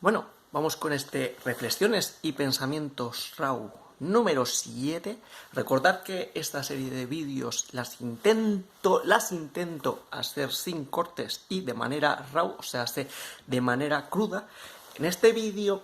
Bueno, vamos con este Reflexiones y Pensamientos RAW número 7. Recordad que esta serie de vídeos las intento hacer sin cortes y de manera RAW, o sea, de manera cruda. En este vídeo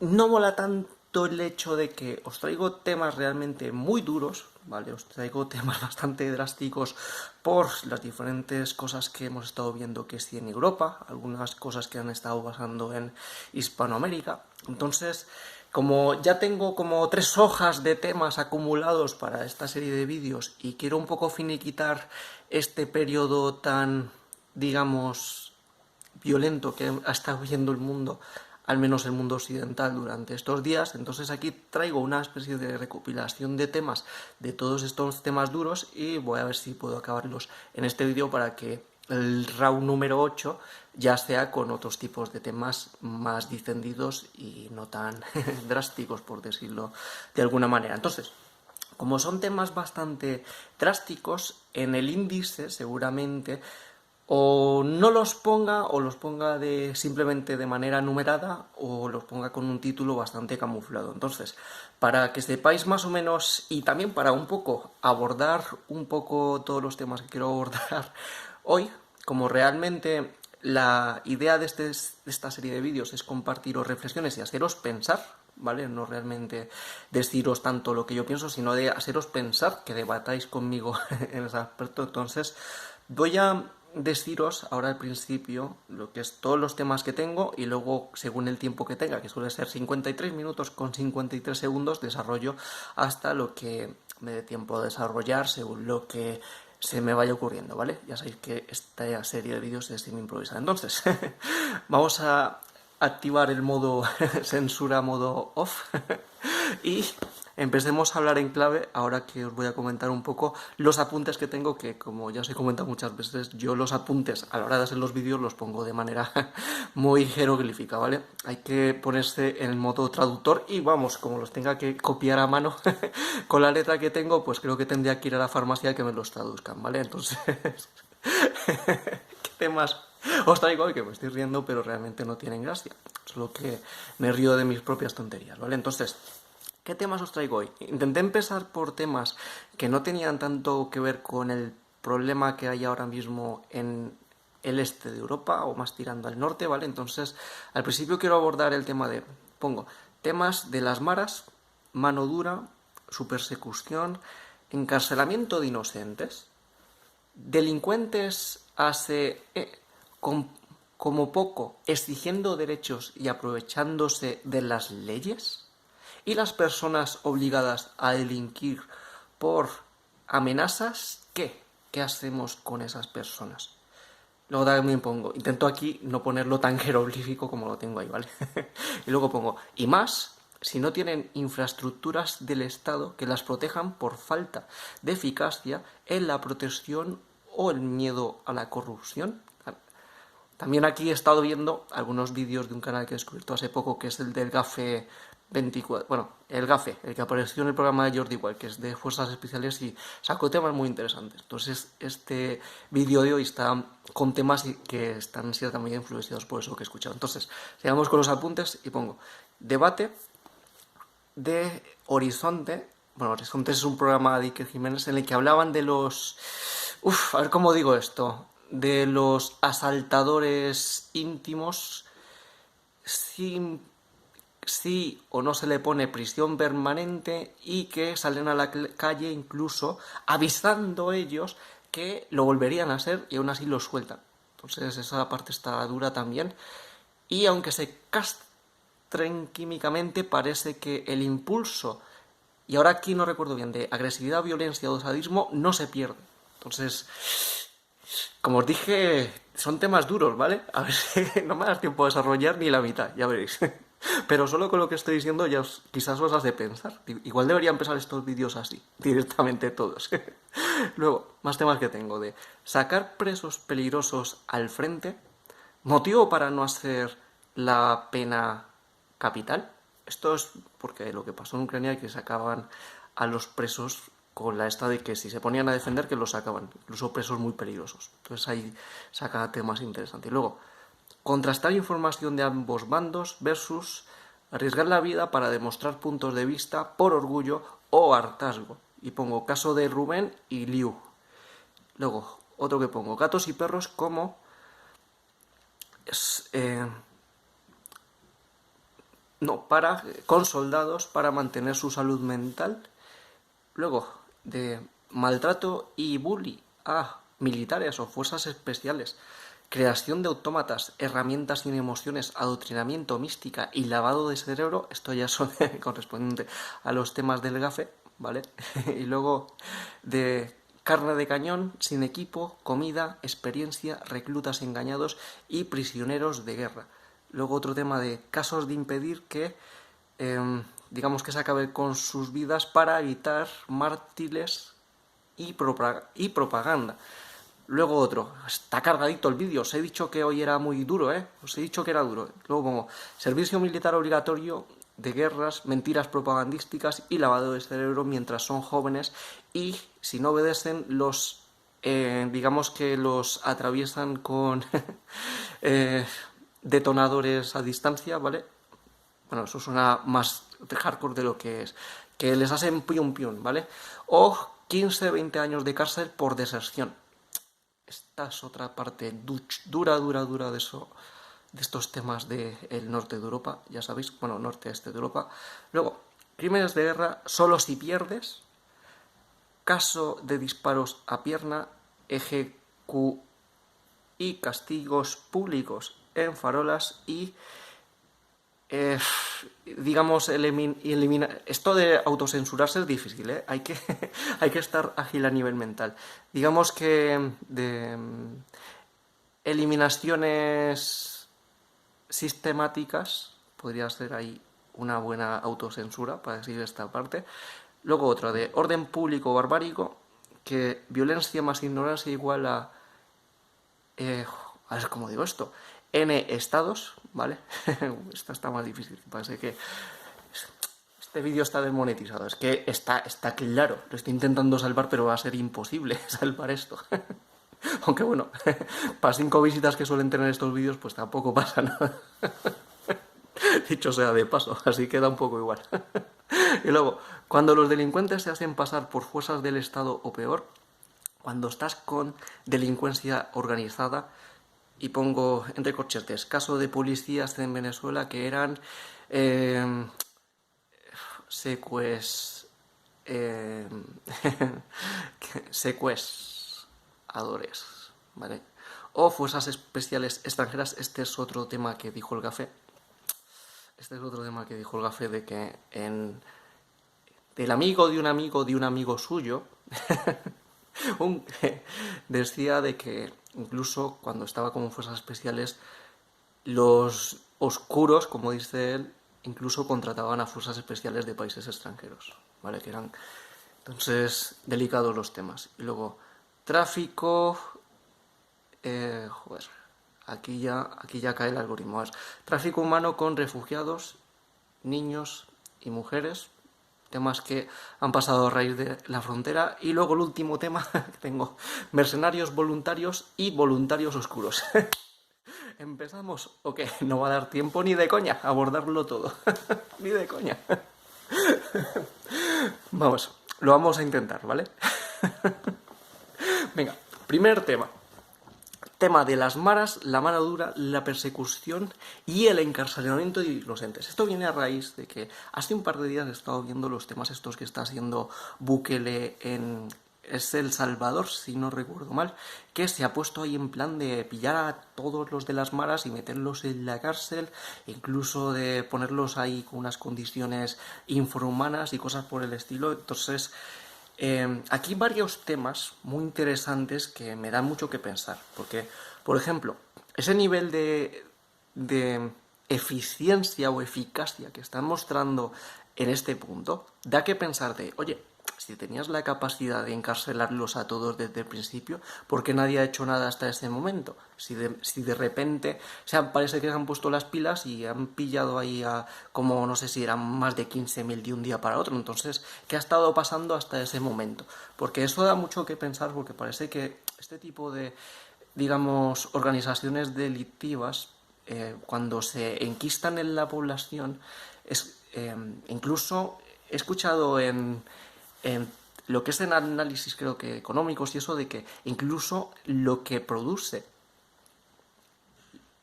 no mola tanto el hecho de que os traigo temas realmente muy duros, ¿vale? Os traigo temas bastante drásticos por las diferentes cosas que hemos estado viendo que sí en Europa, algunas cosas que han estado pasando en Hispanoamérica. Entonces, como ya tengo como 3 hojas de temas acumulados para esta serie de vídeos y quiero un poco finiquitar este periodo tan, digamos, violento que ha estado viendo el mundo, al menos el mundo occidental, durante estos días. Entonces aquí traigo una especie de recopilación de temas, de todos estos temas duros, y voy a ver si puedo acabarlos en este vídeo para que el RAW número 8 ya sea con otros tipos de temas más distendidos y no tan drásticos, por decirlo de alguna manera. Entonces, como son temas bastante drásticos, en el índice seguramente o no los ponga, o los ponga simplemente de manera numerada, o los ponga con un título bastante camuflado. Entonces, para que sepáis más o menos, y también para un poco abordar un poco todos los temas que quiero abordar hoy, como realmente la idea de esta serie de vídeos es compartiros reflexiones y haceros pensar, ¿vale? No realmente deciros tanto lo que yo pienso, sino de haceros pensar, que debatáis conmigo en ese aspecto. Entonces, voy a deciros ahora al principio lo que es todos los temas que tengo, y luego, según el tiempo que tenga, que suele ser 53 minutos con 53 segundos, desarrollo hasta lo que me dé tiempo de desarrollar según lo que se me vaya ocurriendo, ¿vale? Ya sabéis que esta serie de vídeos es sin improvisar. Entonces, vamos a activar el modo censura, modo off, y empecemos a hablar en clave. Ahora que os voy a comentar un poco los apuntes que tengo, que como ya os he comentado muchas veces, yo los apuntes a la hora de hacer los vídeos los pongo de manera muy jeroglífica, ¿vale? Hay que ponerse en el modo traductor, y vamos, como los tenga que copiar a mano con la letra que tengo, pues creo que tendría que ir a la farmacia a que me los traduzcan, ¿vale? Entonces, ¿qué temas os traigo hoy? Que me estoy riendo, pero realmente no tienen gracia, solo que me río de mis propias tonterías, ¿vale? Entonces, ¿qué temas os traigo hoy? Intenté empezar por temas que no tenían tanto que ver con el problema que hay ahora mismo en el este de Europa, o más tirando al norte, ¿vale? Entonces, al principio quiero abordar el tema pongo temas de las maras, mano dura, su persecución, encarcelamiento de inocentes, delincuentes como poco exigiendo derechos y aprovechándose de las leyes, y las personas obligadas a delinquir por amenazas. ¿Qué hacemos con esas personas? Luego también pongo, intento aquí no ponerlo tan jeroglífico como lo tengo ahí, ¿vale? Y luego pongo, y más si no tienen infraestructuras del Estado que las protejan por falta de eficacia en la protección o el miedo a la corrupción. También aquí he estado viendo algunos vídeos de un canal que he descubierto hace poco, que es el del Gafe 24, bueno, el Gafe, el que apareció en el programa de Jordi Wild, que es de Fuerzas Especiales, y sacó temas muy interesantes. Entonces, este vídeo de hoy está con temas que están ciertamente influenciados por eso que he escuchado. Entonces, sigamos con los apuntes y pongo debate de Horizonte. Bueno, Horizonte es un programa de Iker Jiménez en el que hablaban de los... a ver cómo digo esto. De los asaltadores íntimos, si o no se le pone prisión permanente, y que salen a la calle incluso avisando ellos que lo volverían a hacer, y aún así los sueltan. Entonces esa parte está dura también. Y aunque se castren químicamente, parece que el impulso, y ahora aquí no recuerdo bien, de agresividad, violencia o sadismo no se pierde. Entonces, como os dije, son temas duros, ¿vale? A ver si no me das tiempo a desarrollar ni la mitad, ya veréis. Pero solo con lo que estoy diciendo ya quizás os hace pensar. Igual debería empezar estos vídeos así, directamente todos. Luego, más temas que tengo de sacar presos peligrosos al frente, motivo para no hacer la pena capital. Esto es porque lo que pasó en Ucrania, que sacaban a los presos con la esta de que si se ponían a defender, que los sacaban, incluso presos muy peligrosos. Entonces ahí saca temas interesantes. Y luego, contrastar información de ambos bandos versus arriesgar la vida para demostrar puntos de vista por orgullo o hartazgo. Y pongo caso de Rubén y Liu. Luego, otro que pongo, gatos y perros como con soldados para mantener su salud mental. Luego, de maltrato y bullying a militares o fuerzas especiales, creación de autómatas, herramientas sin emociones, adoctrinamiento, mística y lavado de cerebro. Esto ya son correspondiente a los temas del GAFE, ¿vale? Y luego de carne de cañón, sin equipo, comida, experiencia, reclutas engañados y prisioneros de guerra. Luego otro tema de casos de impedir que, digamos que se acabe con sus vidas para evitar mártires y propaganda. Luego otro, está cargadito el vídeo, os he dicho que hoy era muy duro, os he dicho que era duro. Luego pongo servicio militar obligatorio de guerras, mentiras propagandísticas y lavado de cerebro mientras son jóvenes y si no obedecen los, digamos que los atraviesan con detonadores a distancia, ¿vale? Bueno, eso suena más hardcore de lo que es. Que les hacen pium pium, ¿vale? O 15-20 años de cárcel por deserción. Esta es otra parte dura de eso, de estos temas del norte de Europa, ya sabéis, bueno, norte-este de Europa. Luego, crímenes de guerra solo si pierdes, caso de disparos a pierna, ejecu y castigos públicos en farolas y digamos, esto de autocensurarse es difícil, ¿eh? Hay que estar ágil a nivel mental. Digamos que de eliminaciones sistemáticas podría ser ahí una buena autocensura para decir esta parte. Luego otra de orden público barbárico, que violencia más ignorancia igual a ver cómo digo esto, N estados, ¿vale? Esta está más difícil, parece que este vídeo está desmonetizado, es que está claro, lo estoy intentando salvar pero va a ser imposible salvar esto. Aunque bueno, para 5 visitas que suelen tener estos vídeos pues tampoco pasa nada. Dicho sea de paso, así queda un poco igual. Y luego, cuando los delincuentes se hacen pasar por fuerzas del Estado o peor, cuando estás con delincuencia organizada, y pongo entre corchetes, caso de policías en Venezuela que eran secuestradores, ¿vale? O fuerzas especiales extranjeras. Este es otro tema que dijo el GAFE. De que del amigo de un amigo suyo decía de que incluso cuando estaba como fuerzas especiales los oscuros, como dice él, incluso contrataban a fuerzas especiales de países extranjeros, ¿vale? Que eran entonces delicados los temas. Y luego tráfico, aquí ya cae el algoritmo. Tráfico humano con refugiados, niños y mujeres, temas que han pasado a raíz de la frontera. Y luego el último tema que tengo, mercenarios voluntarios y voluntarios oscuros. ¿Empezamos o qué? No va a dar tiempo ni de coña a abordarlo todo. Ni de coña. Vamos, lo vamos a intentar, ¿vale? Venga, primer tema. Tema de las maras, la mano dura, la persecución y el encarcelamiento de inocentes. Esto viene a raíz de que hace un par de días he estado viendo los temas estos que está haciendo Bukele en El Salvador, si no recuerdo mal, que se ha puesto ahí en plan de pillar a todos los de las maras y meterlos en la cárcel, incluso de ponerlos ahí con unas condiciones infrahumanas y cosas por el estilo. Entonces, aquí varios temas muy interesantes que me dan mucho que pensar, porque, por ejemplo, ese nivel de eficiencia o eficacia que están mostrando en este punto, da que pensar de, oye, si tenías la capacidad de encarcelarlos a todos desde el principio, ¿por qué nadie ha hecho nada hasta ese momento? Si de repente, o sea, parece que se han puesto las pilas y han pillado ahí a, como no sé si eran más de 15.000 de un día para otro. Entonces, ¿qué ha estado pasando hasta ese momento? Porque eso da mucho que pensar, porque parece que este tipo de, digamos, organizaciones delictivas cuando se enquistan en la población, incluso he escuchado en lo que es en análisis, creo que económicos y eso, de que incluso lo que produce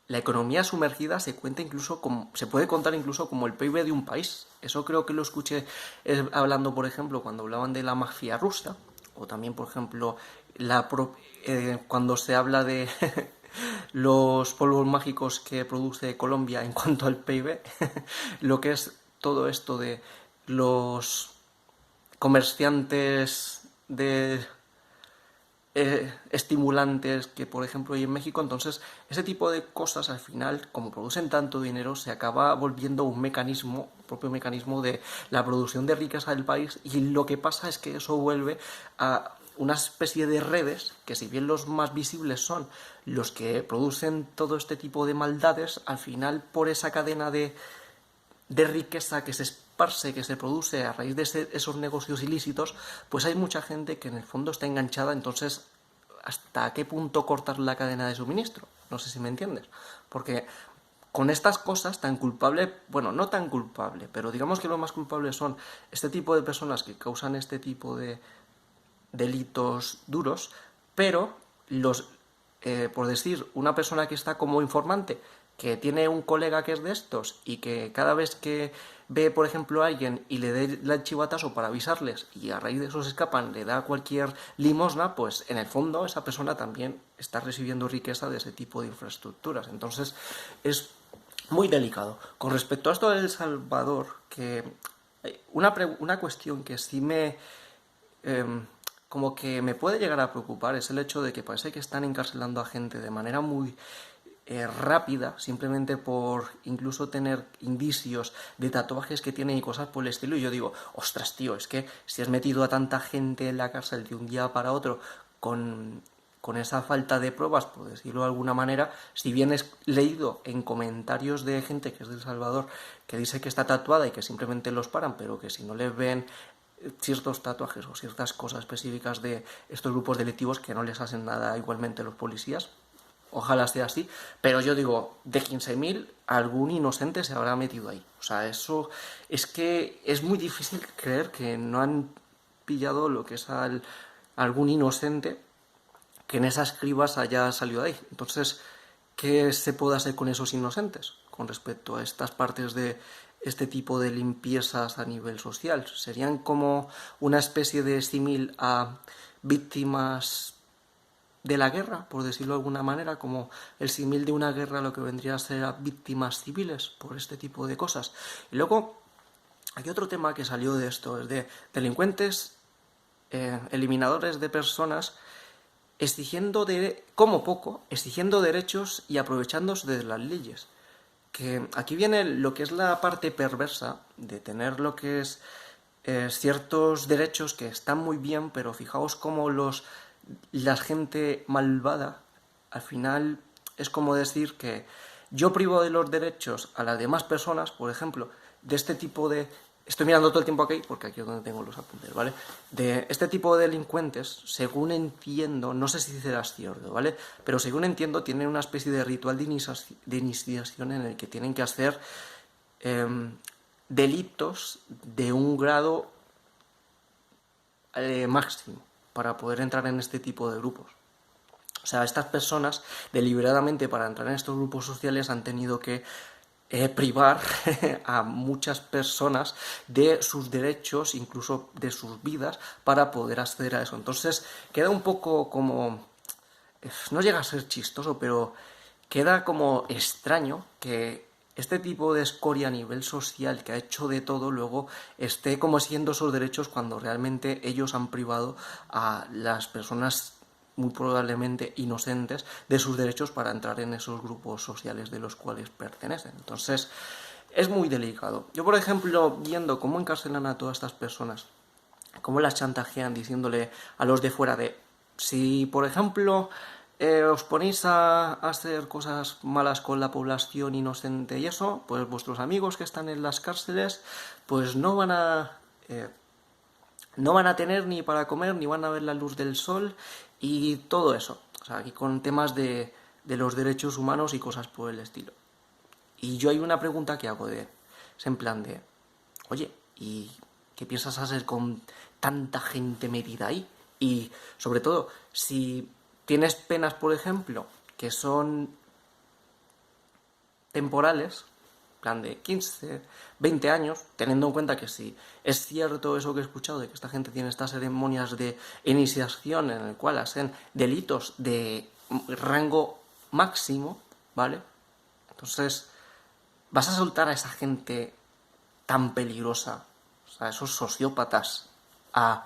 la economía sumergida se cuenta incluso como, se puede contar incluso como el PIB de un país. Eso creo que lo escuché hablando, por ejemplo, cuando hablaban de la mafia rusa, o también, por ejemplo, cuando se habla de los polvos mágicos que produce Colombia en cuanto al PIB, lo que es todo esto de los comerciantes de estimulantes que, por ejemplo, hay en México. Entonces, ese tipo de cosas, al final, como producen tanto dinero, se acaba volviendo un mecanismo, un propio mecanismo de la producción de riqueza del país, y lo que pasa es que eso vuelve a una especie de redes que, si bien los más visibles son los que producen todo este tipo de maldades, al final, por esa cadena de riqueza que se esparce, que se produce a raíz de esos negocios ilícitos, pues hay mucha gente que en el fondo está enganchada. Entonces, ¿hasta qué punto cortar la cadena de suministro? No sé si me entiendes. Porque con estas cosas tan culpable, bueno, no tan culpable, pero digamos que lo más culpable son este tipo de personas que causan este tipo de delitos duros, pero por decir, una persona que está como informante, que tiene un colega que es de estos y que cada vez que ve, por ejemplo, a alguien y le dé el chivatazo para avisarles y a raíz de eso se escapan, le da cualquier limosna, pues en el fondo esa persona también está recibiendo riqueza de ese tipo de infraestructuras. Entonces es muy delicado. Con respecto a esto de El Salvador, que una cuestión que sí como que me puede llegar a preocupar es el hecho de que parece que están encarcelando a gente de manera muy rápida, simplemente por incluso tener indicios de tatuajes que tienen y cosas por el estilo. Y yo digo, ostras, tío, es que si has metido a tanta gente en la cárcel de un día para otro con esa falta de pruebas, por decirlo de alguna manera, si bien he leído en comentarios de gente que es de El Salvador que dice que está tatuada y que simplemente los paran, pero que si no les ven ciertos tatuajes o ciertas cosas específicas de estos grupos delictivos, que no les hacen nada igualmente los policías. Ojalá sea así, pero yo digo, de 15.000 algún inocente se habrá metido ahí. O sea, eso es que es muy difícil creer que no han pillado lo que es algún inocente que en esas cribas haya salido de ahí. Entonces, ¿qué se puede hacer con esos inocentes con respecto a estas partes de este tipo de limpiezas a nivel social? ¿Serían como una especie de símil a víctimas de la guerra, por decirlo de alguna manera, como el símil de una guerra, lo que vendría a ser a víctimas civiles por este tipo de cosas? Y luego hay otro tema que salió de esto, es de delincuentes, eliminadores de personas, exigiendo como poco, exigiendo derechos y aprovechándose de las leyes. Que aquí viene lo que es la parte perversa de tener lo que es ciertos derechos que están muy bien, pero fijaos cómo la gente malvada al final es como decir que yo privo de los derechos a las demás personas, por ejemplo, de este tipo de... Estoy mirando todo el tiempo aquí, porque aquí es donde tengo los apuntes, ¿vale? De este tipo de delincuentes, según entiendo, no sé si serás cierto, ¿vale? Pero según entiendo, tienen una especie de ritual de iniciación en el que tienen que hacer delitos de un grado máximo para poder entrar en este tipo de grupos. O sea, estas personas, deliberadamente, para entrar en estos grupos sociales, han tenido que privar a muchas personas de sus derechos, incluso de sus vidas, para poder acceder a eso. Entonces, queda un poco como... No llega a ser chistoso, pero queda como extraño que este tipo de escoria a nivel social, que ha hecho de todo, luego esté como siendo esos derechos cuando realmente ellos han privado a las personas muy probablemente inocentes de sus derechos para entrar en esos grupos sociales de los cuales pertenecen. Entonces, es muy delicado. Yo, por ejemplo, viendo cómo encarcelan a todas estas personas, cómo las chantajean diciéndole a los de fuera de, si, por ejemplo, os ponéis a hacer cosas malas con la población inocente y eso, pues vuestros amigos que están en las cárceles, pues no van a tener ni para comer, ni van a ver la luz del sol y todo eso. O sea, aquí con temas de los derechos humanos y cosas por el estilo. Y yo hay una pregunta que hago es en plan de, oye, ¿y qué piensas hacer con tanta gente metida ahí? Y sobre todo, si tienes penas, por ejemplo, que son temporales, plan de 15, 20 años, teniendo en cuenta que si es cierto eso que he escuchado, de que esta gente tiene estas ceremonias de iniciación en el cual hacen delitos de rango máximo, ¿vale? Entonces, vas a soltar a esa gente tan peligrosa, o sea, esos sociópatas, a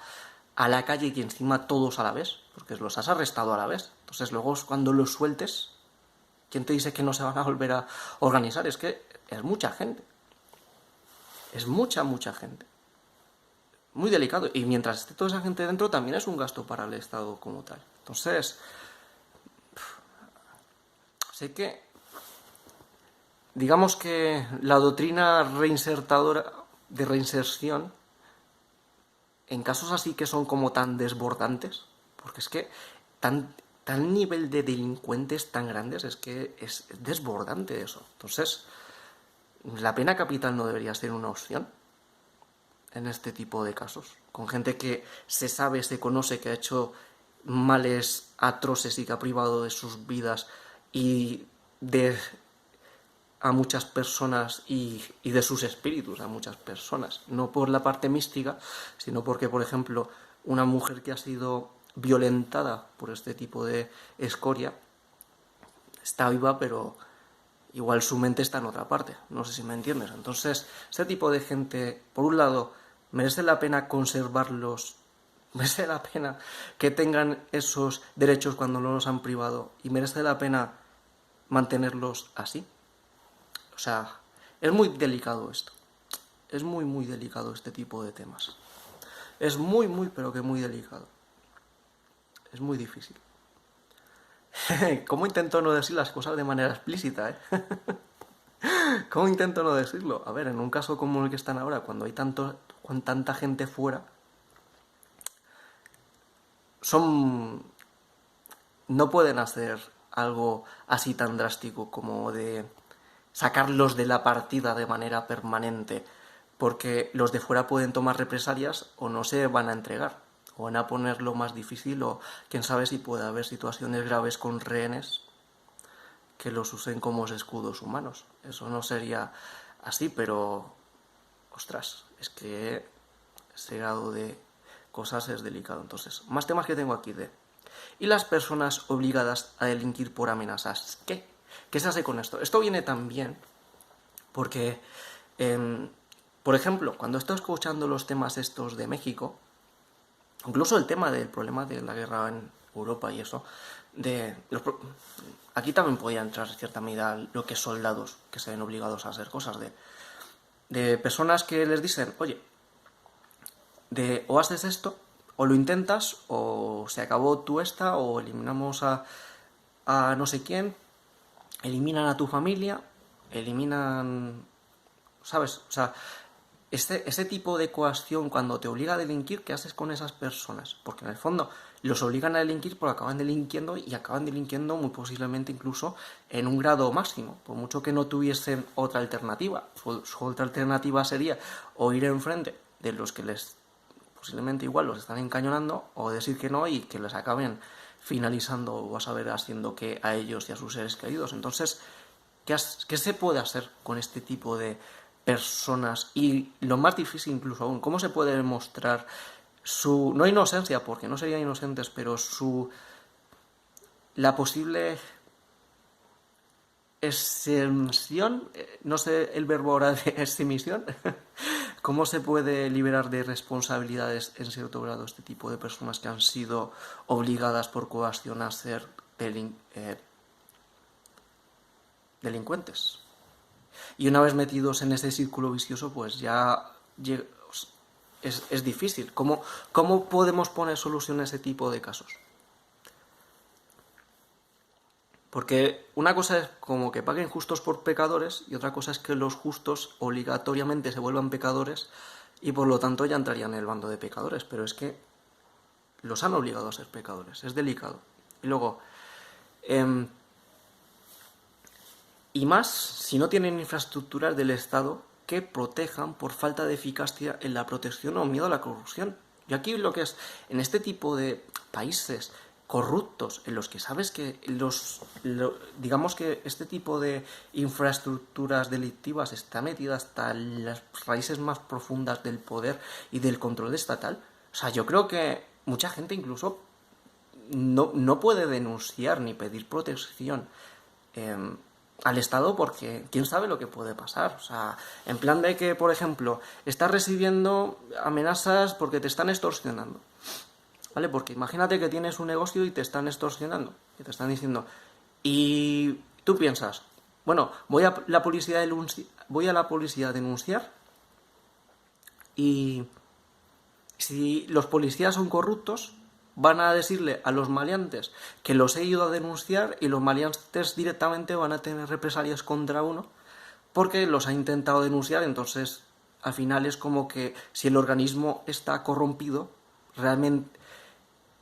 la calle y encima todos a la vez, porque los has arrestado a la vez. Entonces, luego cuando los sueltes, ¿quién te dice que no se van a volver a organizar? Es que es mucha gente. Es mucha gente. Muy delicado. Y mientras esté toda esa gente dentro, también es un gasto para el Estado como tal. Entonces, sé que, digamos que la doctrina reinsertadora de reinserción, en casos así que son como tan desbordantes, porque es que tan nivel de delincuentes tan grandes, es que es desbordante eso. Entonces, la pena capital no debería ser una opción en este tipo de casos, con gente que se sabe, se conoce, que ha hecho males atroces y que ha privado de sus vidas y de a muchas personas y de sus espíritus a muchas personas, no por la parte mística, sino porque, por ejemplo, una mujer que ha sido violentada por este tipo de escoria está viva, pero igual su mente está en otra parte, no sé si me entiendes. Entonces, este tipo de gente, por un lado, merece la pena conservarlos, merece la pena que tengan esos derechos cuando no los han privado, y merece la pena mantenerlos así. O sea, es muy delicado esto. Es muy delicado este tipo de temas. Es pero que muy delicado. Es muy difícil. ¿Cómo intento no decir las cosas de manera explícita, ¿Cómo intento no decirlo? A ver, en un caso como el que están ahora, cuando hay con tanta gente fuera, no pueden hacer algo así tan drástico como de sacarlos de la partida de manera permanente, porque los de fuera pueden tomar represalias o no se van a entregar, o van a ponerlo más difícil, o quién sabe si puede haber situaciones graves con rehenes que los usen como escudos humanos. Eso no sería así, pero ostras, es que ese grado de cosas es delicado. Entonces, más temas que tengo aquí de... Y las personas obligadas a delinquir por amenazas. ¿Qué se hace con esto? Esto viene también porque, por ejemplo, cuando estoy escuchando los temas estos de México, incluso el tema del problema de la guerra en Europa y eso, aquí también podía entrar en cierta medida lo que es soldados que se ven obligados a hacer cosas de personas que les dicen, oye, o haces esto, o lo intentas, o se acabó tú o eliminamos a no sé quién, eliminan a tu familia, eliminan... ¿Sabes? O sea, ese tipo de coacción cuando te obliga a delinquir, ¿qué haces con esas personas? Porque en el fondo los obligan a delinquir porque acaban delinquiendo y acaban delinquiendo muy posiblemente incluso en un grado máximo, por mucho que no tuviesen otra alternativa. Su otra alternativa sería o ir enfrente de los que les posiblemente igual los están encañonando, o decir que no y que les acaben finalizando o a saber haciendo que a ellos y a sus seres queridos. Entonces, ¿qué se puede hacer con este tipo de personas? Y lo más difícil incluso aún, ¿cómo se puede demostrar su, no inocencia, porque no serían inocentes, pero la posible exención, no sé el verbo ahora de exhibición, ¿cómo se puede liberar de responsabilidades en cierto grado este tipo de personas que han sido obligadas por coacción a ser delincuentes? Y una vez metidos en ese círculo vicioso, pues ya es difícil. ¿Cómo podemos poner solución a ese tipo de casos? Porque una cosa es como que paguen justos por pecadores y otra cosa es que los justos obligatoriamente se vuelvan pecadores y por lo tanto ya entrarían en el bando de pecadores. Pero es que los han obligado a ser pecadores. Es delicado. Y luego, Y más si no tienen infraestructuras del Estado que protejan por falta de eficacia en la protección o miedo a la corrupción. Y aquí lo que es, en este tipo de países corruptos, en los que sabes que digamos que este tipo de infraestructuras delictivas está metida hasta en las raíces más profundas del poder y del control estatal. O sea, yo creo que mucha gente incluso no puede denunciar ni pedir protección al Estado porque quién sabe lo que puede pasar. O sea, en plan de que, por ejemplo, estás recibiendo amenazas porque te están extorsionando. ¿Vale? Porque imagínate que tienes un negocio y te están extorsionando. Y te están diciendo... Y tú piensas, bueno, voy a la policía a denunciar y si los policías son corruptos, van a decirle a los maleantes que los he ido a denunciar y los maleantes directamente van a tener represalias contra uno porque los ha intentado denunciar. Entonces, al final es como que si el organismo está corrompido, realmente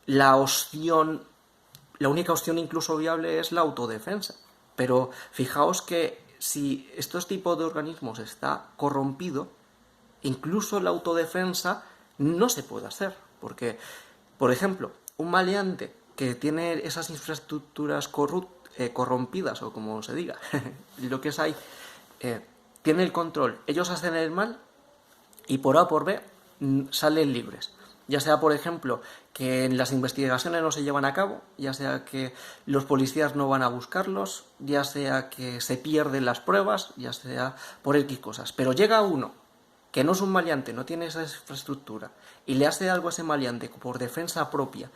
la única opción incluso viable es la autodefensa. Pero fijaos que si estos tipos de organismos está corrompido, incluso la autodefensa no se puede hacer. Porque, por ejemplo, un maleante que tiene esas infraestructuras corrompidas, o como se diga, lo que es ahí, tiene el control, ellos hacen el mal y por A o por B salen libres. Ya sea, por ejemplo, que las investigaciones no se llevan a cabo, ya sea que los policías no van a buscarlos, ya sea que se pierden las pruebas, ya sea por X cosas. Pero llega uno que no es un maleante, no tiene esa infraestructura, y le hace algo a ese maleante por defensa propia,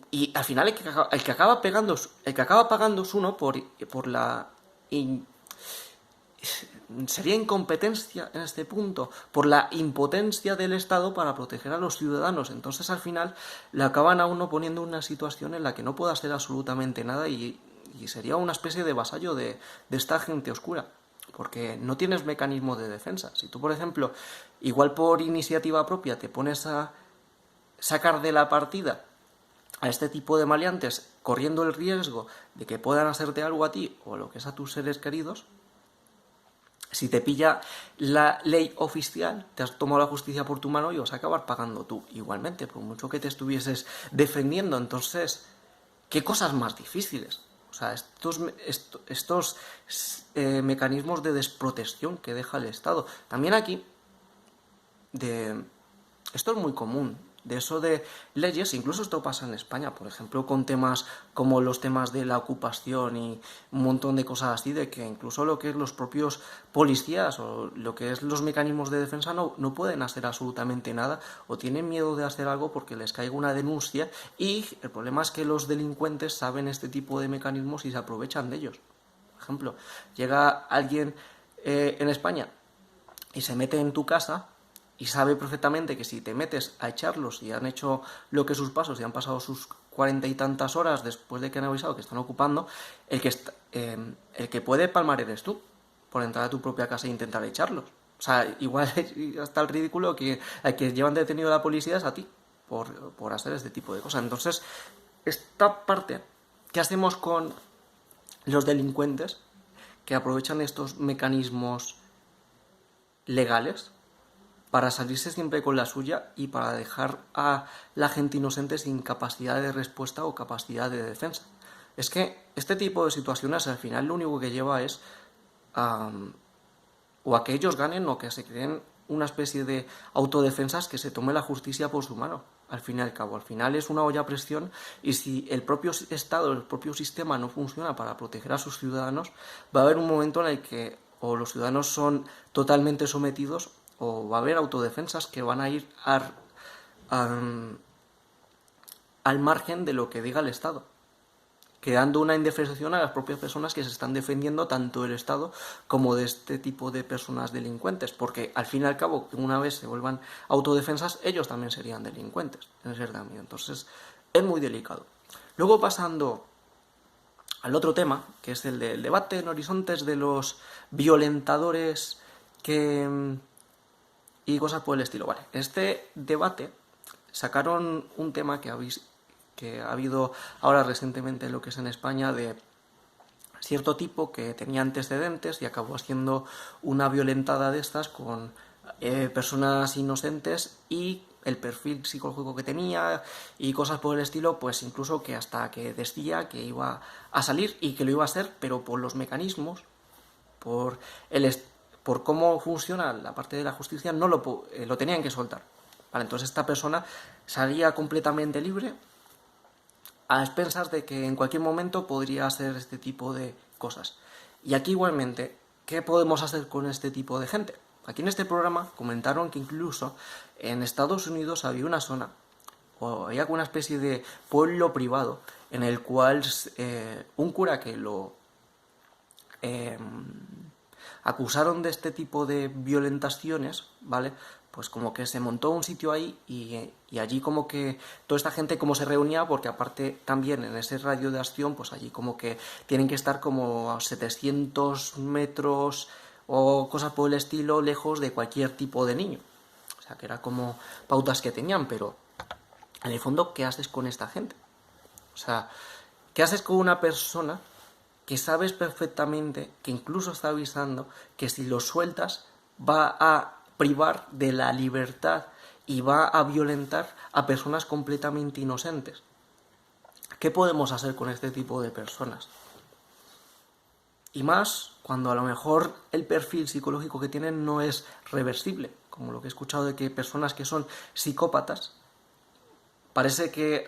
y al final el que acaba pagando es uno por la... sería incompetencia en este punto, por la impotencia del Estado para proteger a los ciudadanos. Entonces al final le acaban a uno poniendo en una situación en la que no pueda hacer absolutamente nada y sería una especie de vasallo de esta gente oscura, porque no tienes mecanismo de defensa. Si tú, por ejemplo, igual por iniciativa propia te pones a sacar de la partida a este tipo de maleantes corriendo el riesgo de que puedan hacerte algo a ti o a lo que es a tus seres queridos, si te pilla la ley oficial, te has tomado la justicia por tu mano y vas a acabar pagando tú igualmente, por mucho que te estuvieses defendiendo. Entonces, ¿qué cosas más difíciles? O sea, estos mecanismos de desprotección que deja el Estado. También aquí, esto es muy común, de eso de leyes, incluso esto pasa en España, por ejemplo, con temas como los temas de la ocupación y un montón de cosas así, de que incluso lo que es los propios policías o lo que es los mecanismos de defensa no pueden hacer absolutamente nada o tienen miedo de hacer algo porque les caiga una denuncia, y el problema es que los delincuentes saben este tipo de mecanismos y se aprovechan de ellos. Por ejemplo, llega alguien en España y se mete en tu casa y sabe perfectamente que si te metes a echarlos y han hecho lo que sus pasos y han pasado sus 40 y tantas horas después de que han avisado que están ocupando, el que puede palmar eres tú por entrar a tu propia casa e intentar echarlos. O sea, igual hasta el ridículo que al que llevan detenido a la policía es a ti por hacer este tipo de cosas. Entonces, esta parte que hacemos con los delincuentes que aprovechan estos mecanismos legales para salirse siempre con la suya y para dejar a la gente inocente sin capacidad de respuesta o capacidad de defensa. Es que este tipo de situaciones al final lo único que lleva es o a que ellos ganen o que se creen una especie de autodefensas que se tome la justicia por su mano. Al fin y al cabo, al final es una olla a presión, y si el propio Estado, el propio sistema no funciona para proteger a sus ciudadanos, va a haber un momento en el que o los ciudadanos son totalmente sometidos o va a haber autodefensas que van a ir al margen de lo que diga el Estado, creando una indefensión a las propias personas que se están defendiendo tanto del Estado como de este tipo de personas delincuentes, porque al fin y al cabo, una vez se vuelvan autodefensas, ellos también serían delincuentes en cierta medida. Entonces es muy delicado. Luego, pasando al otro tema, que es el del debate en Horizontes de los violentadores y cosas por el estilo. Vale, en este debate sacaron un tema que ha habido ahora recientemente en lo que es en España, de cierto tipo que tenía antecedentes y acabó haciendo una violentada de estas con personas inocentes, y el perfil psicológico que tenía y cosas por el estilo, pues incluso que hasta que decía que iba a salir y que lo iba a hacer, pero por los mecanismos, por por cómo funciona la parte de la justicia, no lo tenían que soltar. Vale, entonces esta persona salía completamente libre, a expensas de que en cualquier momento podría hacer este tipo de cosas. Y aquí igualmente, ¿qué podemos hacer con este tipo de gente? Aquí en este programa comentaron que incluso en Estados Unidos había una zona, o había una especie de pueblo privado, en el cual un cura que lo eh, acusaron de este tipo de violentaciones, ¿vale? Pues como que se montó un sitio ahí y allí como que toda esta gente como se reunía, porque aparte también en ese radio de acción, pues allí como que tienen que estar como a 700 metros o cosas por el estilo, lejos de cualquier tipo de niño. O sea, que era como pautas que tenían, pero en el fondo, ¿qué haces con esta gente? O sea, ¿qué haces con una persona que sabes perfectamente, que incluso está avisando, que si lo sueltas va a privar de la libertad y va a violentar a personas completamente inocentes? ¿Qué podemos hacer con este tipo de personas? Y más cuando a lo mejor el perfil psicológico que tienen no es reversible, como lo que he escuchado de que personas que son psicópatas, parece que,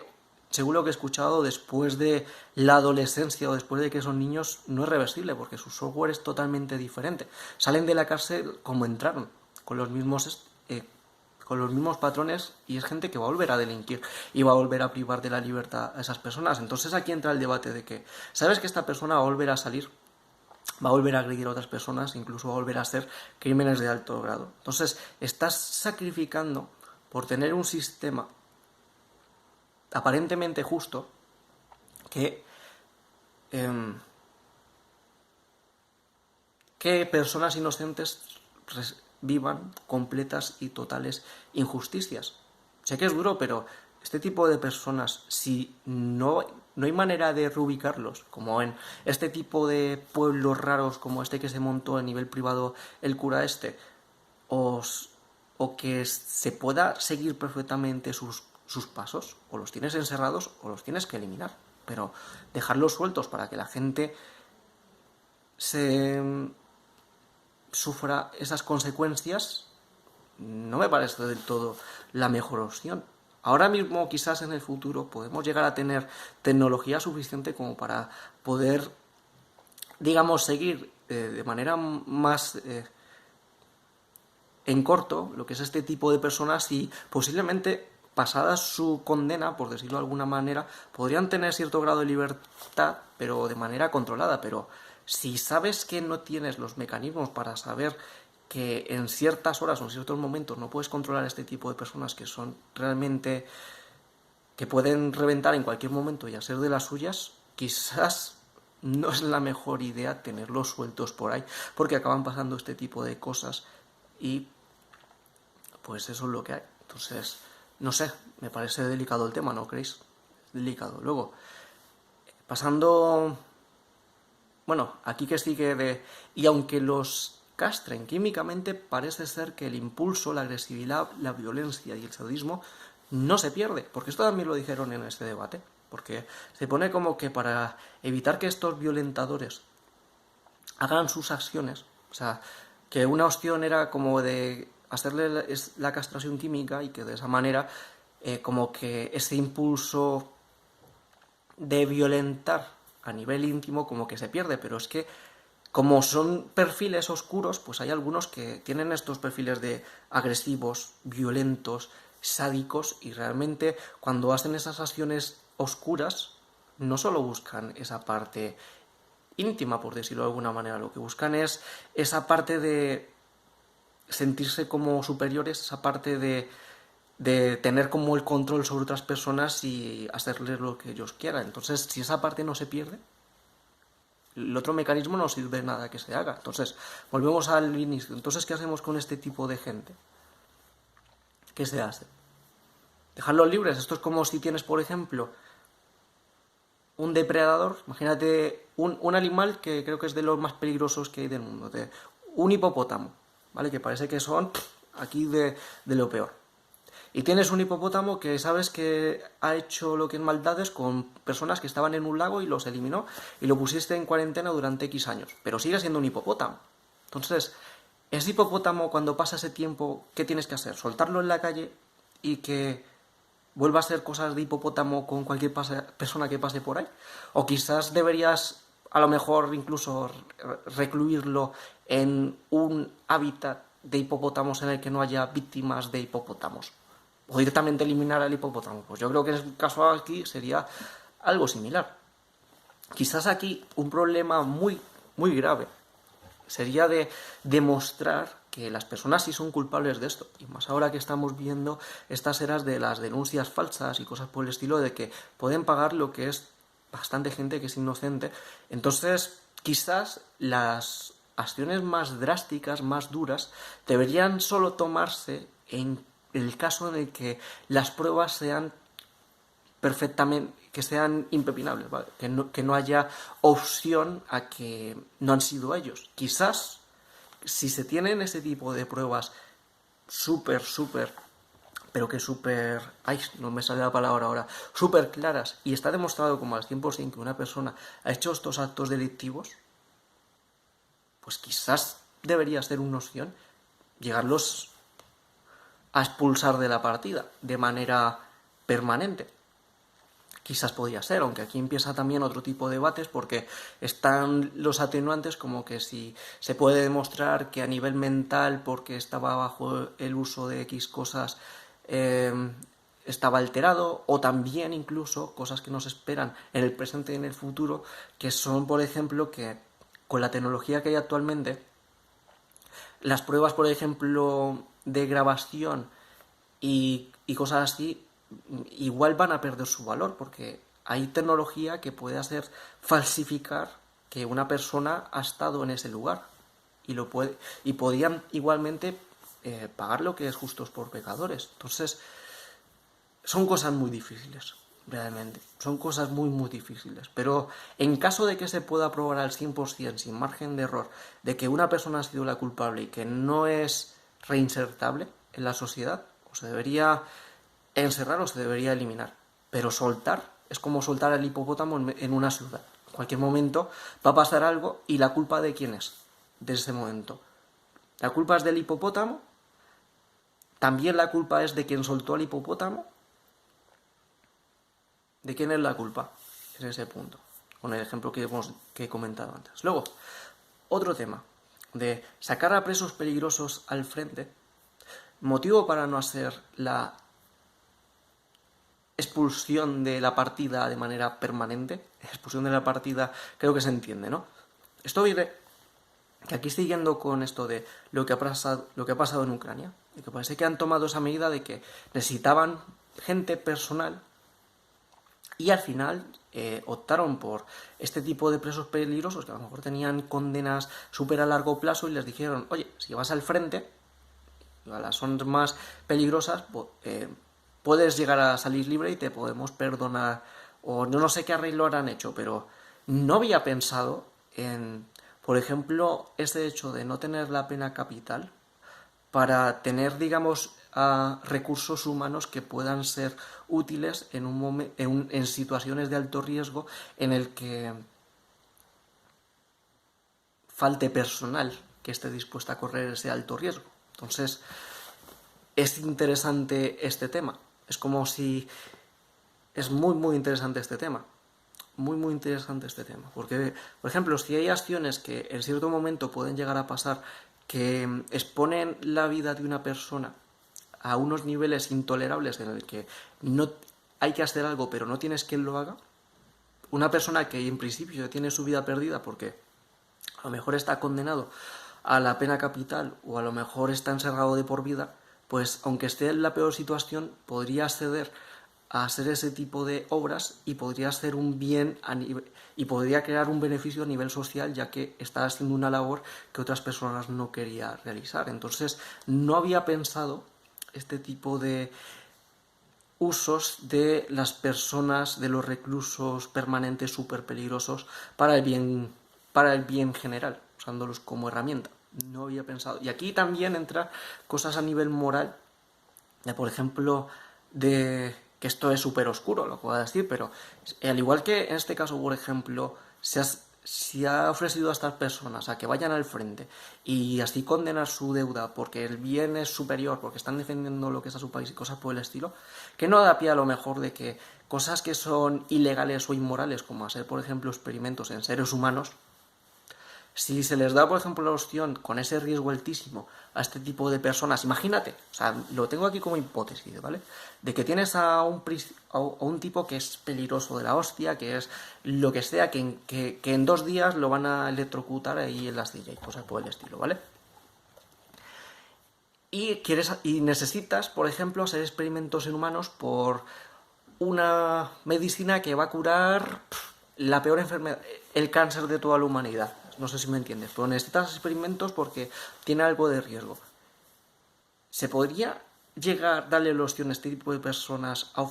según lo que he escuchado, después de la adolescencia o después de que son niños, no es reversible, porque su software es totalmente diferente. Salen de la cárcel como entraron, con los mismos patrones, y es gente que va a volver a delinquir y va a volver a privar de la libertad a esas personas. Entonces aquí entra el debate de que, ¿sabes que esta persona va a volver a salir? Va a volver a agredir a otras personas, incluso va a volver a hacer crímenes de alto grado. Entonces, estás sacrificando por tener un sistema aparentemente justo que personas inocentes vivan completas y totales injusticias. Sé que es duro, pero este tipo de personas, si no hay manera de reubicarlos, como en este tipo de pueblos raros como este que se montó a nivel privado el cura este, o que se pueda seguir perfectamente sus pasos, o los tienes encerrados o los tienes que eliminar, pero dejarlos sueltos para que la gente se sufra esas consecuencias no me parece del todo la mejor opción. Ahora mismo, quizás en el futuro, podemos llegar a tener tecnología suficiente como para poder, digamos, seguir de manera más en corto lo que es este tipo de personas, y posiblemente, pasada su condena, por decirlo de alguna manera, podrían tener cierto grado de libertad, pero de manera controlada. Pero si sabes que no tienes los mecanismos para saber que en ciertas horas o en ciertos momentos no puedes controlar a este tipo de personas que son realmente, que pueden reventar en cualquier momento y hacer de las suyas, quizás no es la mejor idea tenerlos sueltos por ahí, porque acaban pasando este tipo de cosas y pues eso es lo que hay. Entonces, no sé, me parece delicado el tema, ¿no creéis? Delicado. Luego, pasando, bueno, aquí que sigue de... Y aunque los castren químicamente, parece ser que el impulso, la agresividad, la violencia y el sadismo no se pierde, porque esto también lo dijeron en este debate, porque se pone como que para evitar que estos violentadores hagan sus acciones, o sea, que una opción era como de hacerle la castración química y que de esa manera como que ese impulso de violentar a nivel íntimo como que se pierde, pero es que como son perfiles oscuros, pues hay algunos que tienen estos perfiles de agresivos, violentos, sádicos, y realmente cuando hacen esas acciones oscuras no solo buscan esa parte íntima, por decirlo de alguna manera, lo que buscan es esa parte de sentirse como superiores, esa parte de tener como el control sobre otras personas y hacerles lo que ellos quieran. Entonces, si esa parte no se pierde, el otro mecanismo no sirve de nada que se haga. Entonces, volvemos al inicio. Entonces, ¿qué hacemos con este tipo de gente? ¿Qué se hace? ¿Dejarlos libres? Esto es como si tienes, por ejemplo, un depredador, imagínate un animal que creo que es de los más peligrosos que hay del mundo, un hipopótamo, ¿vale? Que parece que son aquí de lo peor. Y tienes un hipopótamo que sabes que ha hecho lo que es maldades con personas que estaban en un lago y los eliminó y lo pusiste en cuarentena durante X años, pero sigue siendo un hipopótamo. Entonces, ese hipopótamo, cuando pasa ese tiempo, ¿qué tienes que hacer? ¿Soltarlo en la calle y que vuelva a hacer cosas de hipopótamo con cualquier persona que pase por ahí? O quizás deberías, a lo mejor, incluso recluirlo en un hábitat de hipopótamos en el que no haya víctimas de hipopótamos. O directamente eliminar al hipopótamo. Pues yo creo que en el caso aquí sería algo similar. Quizás aquí un problema muy, muy grave sería de demostrar que las personas sí son culpables de esto. Y más ahora que estamos viendo estas eras de las denuncias falsas y cosas por el estilo, de que pueden pagar lo que es bastante gente que es inocente. Entonces, quizás las acciones más drásticas, más duras, deberían solo tomarse en el caso en el que las pruebas sean perfectamente, que sean impepinables, ¿vale? Que no haya opción a que no han sido ellos. Quizás, si se tienen ese tipo de pruebas súper, pero que súper, ay, no me sale la palabra ahora, súper claras, y está demostrado como al 100% que una persona ha hecho estos actos delictivos, pues quizás debería ser una opción llegarlos a expulsar de la partida de manera permanente. Quizás podría ser, aunque aquí empieza también otro tipo de debates, porque están los atenuantes, como que si se puede demostrar que a nivel mental, porque estaba bajo el uso de X cosas, estaba alterado, o también incluso cosas que nos esperan en el presente y en el futuro, que son, por ejemplo, que con la tecnología que hay actualmente, las pruebas, por ejemplo, de grabación y cosas así, igual van a perder su valor, porque hay tecnología que puede hacer falsificar que una persona ha estado en ese lugar y podían igualmente pagar lo que es justos por pecadores. Entonces, son cosas muy difíciles, realmente. Son cosas muy, muy difíciles. Pero en caso de que se pueda probar al 100%, sin margen de error, de que una persona ha sido la culpable y que no es reinsertable en la sociedad, o se debería encerrar o se debería eliminar. Pero soltar es como soltar al hipopótamo en una ciudad. En cualquier momento va a pasar algo, y la culpa de quién es de ese momento. La culpa es del hipopótamo. También la culpa es de quien soltó al hipopótamo. ¿De quién es la culpa? En ese punto, con el ejemplo que he comentado antes. Luego, otro tema de sacar a presos peligrosos al frente, motivo para no hacer la expulsión de la partida de manera permanente. Expulsión de la partida, creo que se entiende, ¿no? Esto viene que aquí, siguiendo con esto de lo que ha pasado en Ucrania, y que parece que han tomado esa medida de que necesitaban gente personal, y al final optaron por este tipo de presos peligrosos que a lo mejor tenían condenas súper a largo plazo, y les dijeron: oye, si vas al frente, a las zonas más peligrosas, puedes llegar a salir libre y te podemos perdonar. O no sé qué arreglo habrán hecho, pero no había pensado en, por ejemplo, ese hecho de no tener la pena capital para tener, digamos, recursos humanos que puedan ser útiles en situaciones de alto riesgo en el que falte personal que esté dispuesto a correr ese alto riesgo. Entonces, es interesante este tema. Es como si... Es muy, muy interesante este tema. Muy, muy interesante este tema. Porque, por ejemplo, si hay acciones que en cierto momento pueden llegar a pasar, que exponen la vida de una persona a unos niveles intolerables en el que no hay que hacer algo, pero no tienes quien lo haga, una persona que en principio ya tiene su vida perdida porque a lo mejor está condenado a la pena capital, o a lo mejor está encerrado de por vida, pues aunque esté en la peor situación, podría acceder a hacer ese tipo de obras y podría hacer un bien y podría crear un beneficio a nivel social, ya que está haciendo una labor que otras personas no querían realizar. Entonces, no había pensado este tipo de usos de las personas, de los reclusos permanentes súper peligrosos para el bien general, usándolos como herramienta. No había pensado. Y aquí también entra cosas a nivel moral, de, por ejemplo, de que esto es súper oscuro, lo que voy a decir, pero al igual que en este caso, por ejemplo, se ha ofrecido a estas personas a que vayan al frente y así condenar su deuda porque el bien es superior, porque están defendiendo lo que es a su país y cosas por el estilo, que no da pie a lo mejor de que cosas que son ilegales o inmorales, como hacer, por ejemplo, experimentos en seres humanos, si se les da, por ejemplo, la opción con ese riesgo altísimo a este tipo de personas, imagínate, o sea, lo tengo aquí como hipótesis, ¿vale? De que tienes a un tipo que es peligroso de la hostia, que es lo que sea, que en 2 días lo van a electrocutar ahí en la silla y cosas por el estilo, ¿vale? Y necesitas, por ejemplo, hacer experimentos en humanos por una medicina que va a curar la peor enfermedad, el cáncer de toda la humanidad. No sé si me entiendes, pero necesitas experimentos porque tiene algo de riesgo. ¿Se podría llegar a darle la opción a este tipo de personas a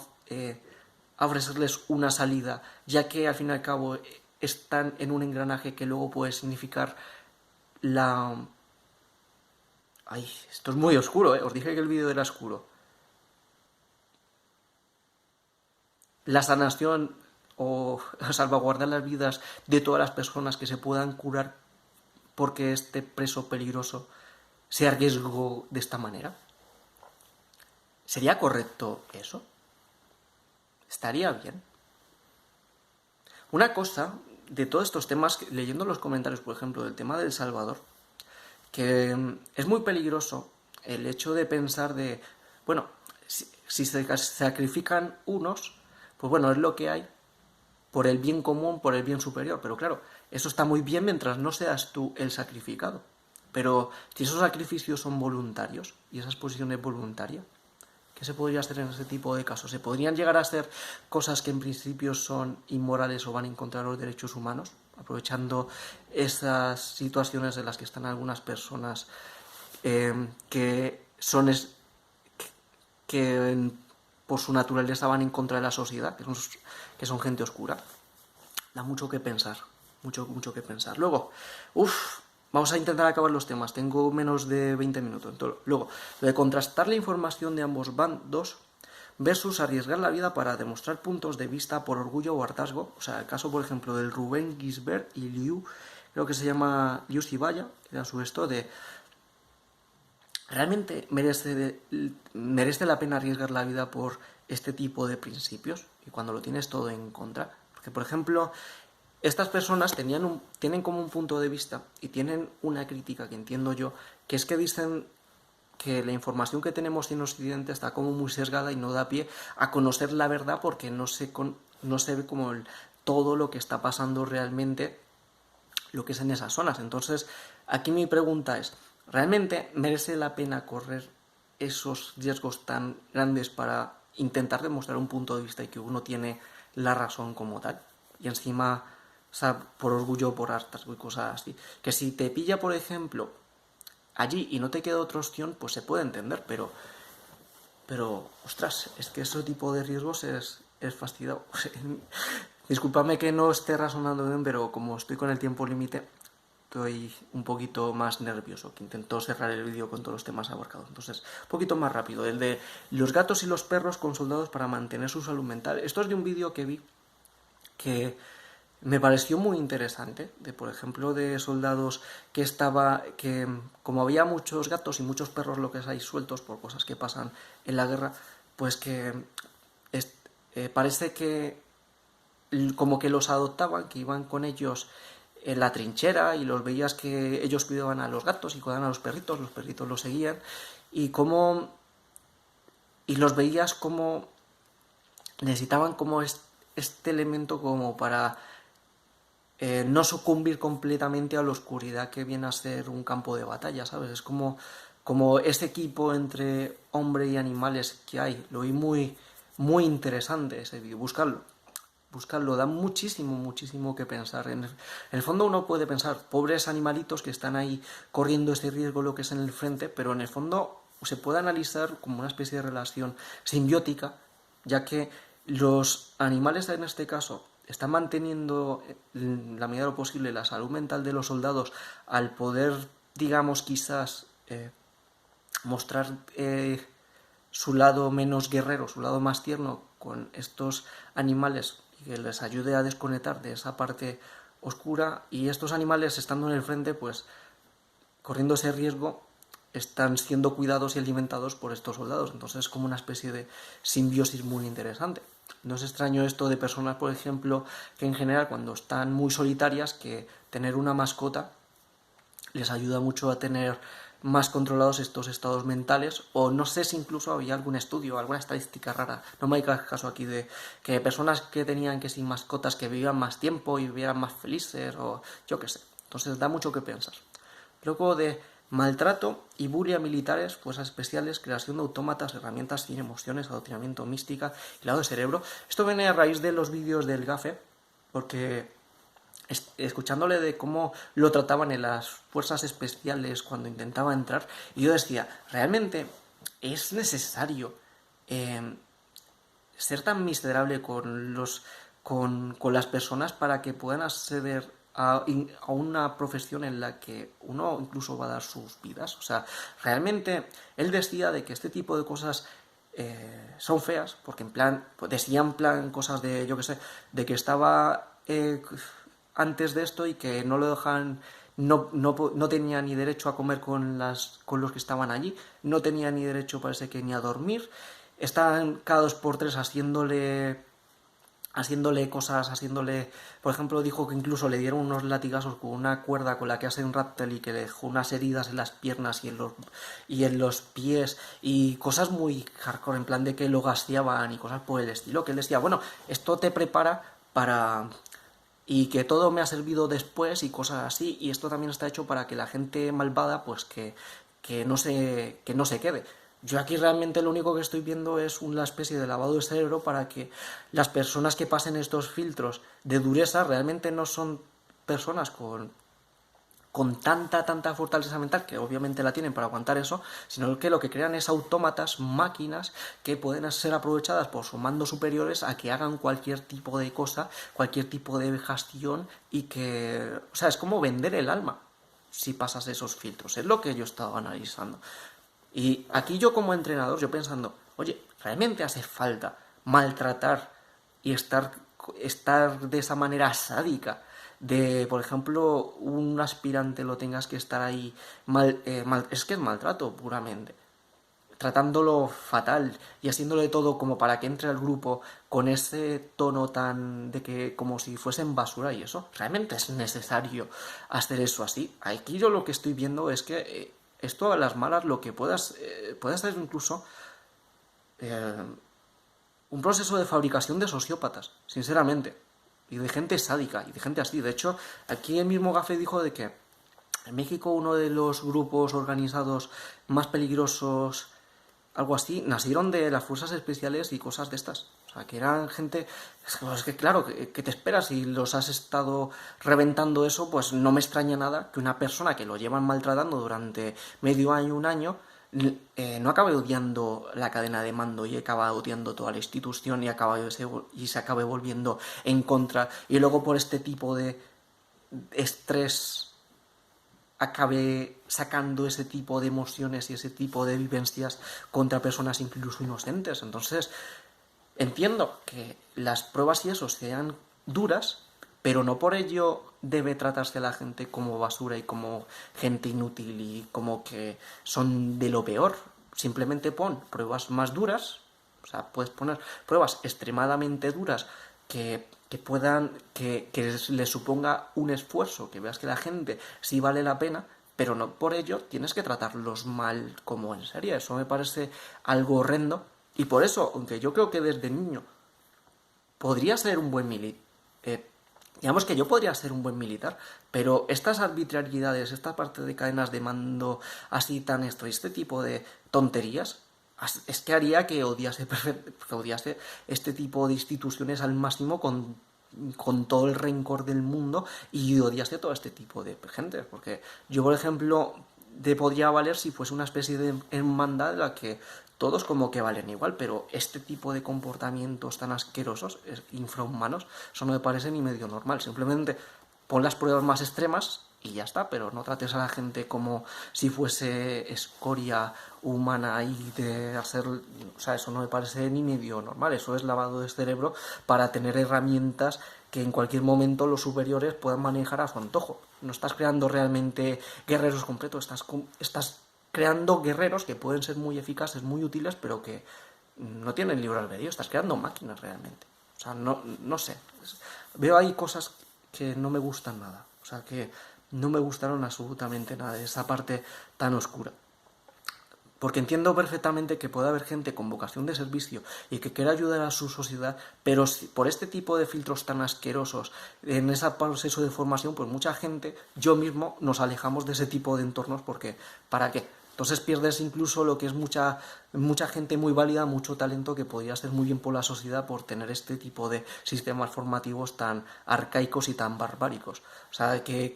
ofrecerles una salida, ya que al fin y al cabo están en un engranaje que luego puede significar la... Ay, esto es muy oscuro, ¿eh? Os dije que el vídeo era oscuro. La sanación o salvaguardar las vidas de todas las personas que se puedan curar porque este preso peligroso se arriesgó de esta manera. ¿Sería correcto eso? ¿Estaría bien? Una cosa de todos estos temas, leyendo los comentarios, por ejemplo, del tema del Salvador, que es muy peligroso el hecho de pensar de, bueno, si se sacrifican unos, pues bueno, es lo que hay, por el bien común, por el bien superior. Pero claro, eso está muy bien mientras no seas tú el sacrificado. Pero si esos sacrificios son voluntarios y esa exposición es voluntaria, ¿qué se podría hacer en ese tipo de casos? ¿Se podrían llegar a hacer cosas que en principio son inmorales o van en contra de los derechos humanos? Aprovechando esas situaciones en las que están algunas personas que son que por su naturaleza van en contra de la sociedad, que son gente oscura. Da mucho que pensar, mucho que pensar. Luego, vamos a intentar acabar los temas, tengo menos de 20 minutos. Entonces, luego, lo de contrastar la información de ambos bandos versus arriesgar la vida para demostrar puntos de vista por orgullo o hartazgo. O sea, el caso, por ejemplo, del Rubén Gisbert y Liu, creo que se llama Liu Sibaya, era su esto de... ¿Realmente merece la pena arriesgar la vida por este tipo de principios? Y cuando lo tienes todo en contra. Porque, por ejemplo, estas personas tienen como un punto de vista y tienen una crítica que entiendo yo, que es que dicen que la información que tenemos en Occidente está como muy sesgada y no da pie a conocer la verdad porque no se ve como todo lo que está pasando realmente, lo que es en esas zonas. Entonces, aquí mi pregunta es, ¿realmente merece la pena correr esos riesgos tan grandes para intentar demostrar un punto de vista y que uno tiene la razón como tal? Y encima, o sea, por orgullo, por hartazgo y cosas así. Que si te pilla, por ejemplo, allí y no te queda otra opción, pues se puede entender, pero ostras, es que ese tipo de riesgos es fastidiado. Discúlpame que no esté razonando bien, pero como estoy con el tiempo límite, estoy un poquito más nervioso, que intento cerrar el vídeo con todos los temas abarcados. Entonces, un poquito más rápido. El de los gatos y los perros con soldados para mantener su salud mental. Esto es de un vídeo que vi que me pareció muy interesante, de por ejemplo de soldados que como había muchos gatos y muchos perros lo que es ahí sueltos por cosas que pasan en la guerra, pues que parece que como que los adoptaban, que iban con ellos en la trinchera y los veías que ellos cuidaban a los gatos y cuidaban a los perritos los seguían y los veías como necesitaban como este elemento como para no sucumbir completamente a la oscuridad que viene a ser un campo de batalla, ¿sabes? Es como ese equipo entre hombre y animales que hay. Lo vi muy interesante ese vídeo. Buscarlo, da muchísimo que pensar. En el fondo uno puede pensar, pobres animalitos que están ahí corriendo este riesgo, lo que es en el frente, pero en el fondo se puede analizar como una especie de relación simbiótica ya que los animales en este caso están manteniendo en la medida de lo posible la salud mental de los soldados al poder, digamos, quizás mostrar su lado menos guerrero, su lado más tierno con estos animales y que les ayude a desconectar de esa parte oscura, y estos animales estando en el frente pues corriendo ese riesgo están siendo cuidados y alimentados por estos soldados. Entonces es como una especie de simbiosis muy interesante. No es extraño esto de personas, por ejemplo, que en general cuando están muy solitarias, que tener una mascota les ayuda mucho a tener más controlados estos estados mentales, o no sé si incluso había algún estudio, alguna estadística rara, no me hagas caso aquí, de que personas que tenían que sin mascotas que vivían más tiempo y vivieran más felices, o yo qué sé. Entonces da mucho que pensar. Luego de maltrato y bullying a militares, fuerzas especiales, creación de autómatas, herramientas sin emociones, adoctrinamiento, mística y lado de cerebro. Esto viene a raíz de los vídeos del GAFE, porque escuchándole de cómo lo trataban en las fuerzas especiales cuando intentaba entrar, y yo decía, ¿realmente es necesario ser tan miserable con las personas para que puedan acceder a una profesión en la que uno incluso va a dar sus vidas? O sea, realmente él decía de que este tipo de cosas son feas, porque en plan, decían en plan cosas de, yo que sé, de que estaba antes de esto y que no lo dejan, no tenía ni derecho a comer con los que estaban allí, no tenía ni derecho, parece que, ni a dormir, estaban cada 2 por 3 haciéndole cosas, por ejemplo, dijo que incluso le dieron unos latigazos con una cuerda con la que hace un reptil y que le dejó unas heridas en las piernas y en los pies, y cosas muy hardcore, en plan de que lo gaseaban y cosas por el estilo, que él decía, bueno, esto te prepara para... y que todo me ha servido después y cosas así, y esto también está hecho para que la gente malvada pues que no se quede. Yo aquí realmente lo único que estoy viendo es una especie de lavado de cerebro para que las personas que pasen estos filtros de dureza realmente no son personas con tanta fortaleza mental, que obviamente la tienen para aguantar eso, sino que lo que crean es autómatas, máquinas, que pueden ser aprovechadas por sus mandos superiores a que hagan cualquier tipo de cosa, cualquier tipo de gestión, y que... O sea, es como vender el alma si pasas esos filtros, es lo que yo he estado analizando. Y aquí yo como entrenador, yo pensando, oye, ¿realmente hace falta maltratar y estar de esa manera sádica? De, por ejemplo, un aspirante lo tengas que estar ahí es que es maltrato puramente, tratándolo fatal y haciéndole todo como para que entre al grupo con ese tono tan de que como si fuesen basura, y eso, ¿realmente es necesario hacer eso así? Aquí yo lo que estoy viendo es que esto a las malas lo que puede ser incluso eh, un proceso de fabricación de sociópatas, sinceramente, y de gente sádica, y de gente así. De hecho, aquí el mismo Gafe dijo de que en México uno de los grupos organizados más peligrosos, algo así, nacieron de las fuerzas especiales y cosas de estas. O sea, que eran gente... Es que claro, ¿qué te esperas? Si los has estado reventando eso, pues no me extraña nada que una persona que lo llevan maltratando durante medio año, un año, no acabe odiando la cadena de mando y acaba odiando toda la institución y se acabe volviendo en contra. Y luego por este tipo de estrés acabe sacando ese tipo de emociones y ese tipo de vivencias contra personas incluso inocentes. Entonces, entiendo que las pruebas y eso sean duras, pero no por ello debe tratarse a la gente como basura y como gente inútil y como que son de lo peor. Simplemente pon pruebas más duras, o sea, puedes poner pruebas extremadamente duras que les suponga un esfuerzo, que veas que la gente sí vale la pena, pero no por ello tienes que tratarlos mal como en serie. Eso me parece algo horrendo, y por eso, aunque yo creo que desde niño podría ser un buen militar, digamos que yo podría ser un buen militar, pero estas arbitrariedades, esta parte de cadenas de mando así tan este tipo de tonterías, es que haría que odiase este tipo de instituciones al máximo con todo el rencor del mundo, y odiase todo este tipo de gente. Porque yo, por ejemplo, podría valer si fuese una especie de hermandad en la que todos como que valen igual, pero este tipo de comportamientos tan asquerosos, infrahumanos, eso no me parece ni medio normal. Simplemente pon las pruebas más extremas y ya está, pero no trates a la gente como si fuese escoria humana y de hacer... O sea, eso no me parece ni medio normal, eso es lavado de cerebro para tener herramientas que en cualquier momento los superiores puedan manejar a su antojo. No estás creando realmente guerreros completos, estás creando guerreros que pueden ser muy eficaces, muy útiles, pero que no tienen libre albedrío, estás creando máquinas realmente. O sea, no sé. Veo ahí cosas que no me gustan nada. O sea, que no me gustaron absolutamente nada de esa parte tan oscura. Porque entiendo perfectamente que puede haber gente con vocación de servicio y que quiera ayudar a su sociedad, pero si por este tipo de filtros tan asquerosos en ese proceso de formación, pues mucha gente, yo mismo, nos alejamos de ese tipo de entornos porque, ¿para qué? Entonces pierdes incluso lo que es mucha gente muy válida, mucho talento que podría hacer muy bien por la sociedad por tener este tipo de sistemas formativos tan arcaicos y tan barbáricos. O sea, que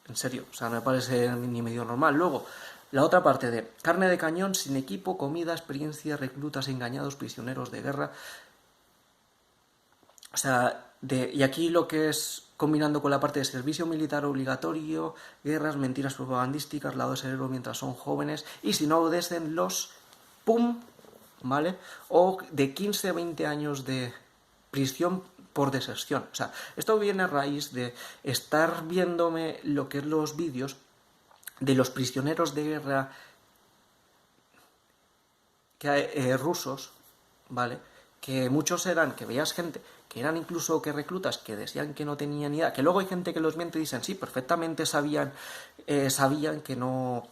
en serio, o sea, no me parece ni medio normal. Luego, la otra parte de carne de cañón, sin equipo, comida, experiencia, reclutas engañados, prisioneros de guerra. O sea, y aquí lo que es combinando con la parte de servicio militar obligatorio, guerras, mentiras propagandísticas, lado de cerebro mientras son jóvenes, y si no obedecen los ¡pum! ¿Vale? O de 15 a 20 años de prisión por deserción. O sea, esto viene a raíz de estar viéndome lo que es los vídeos de los prisioneros de guerra rusos, ¿vale? Que muchos eran, que veías gente, que eran incluso que reclutas, que decían que no tenían ni idea, que luego hay gente que los miente y dicen, sí, perfectamente sabían que no,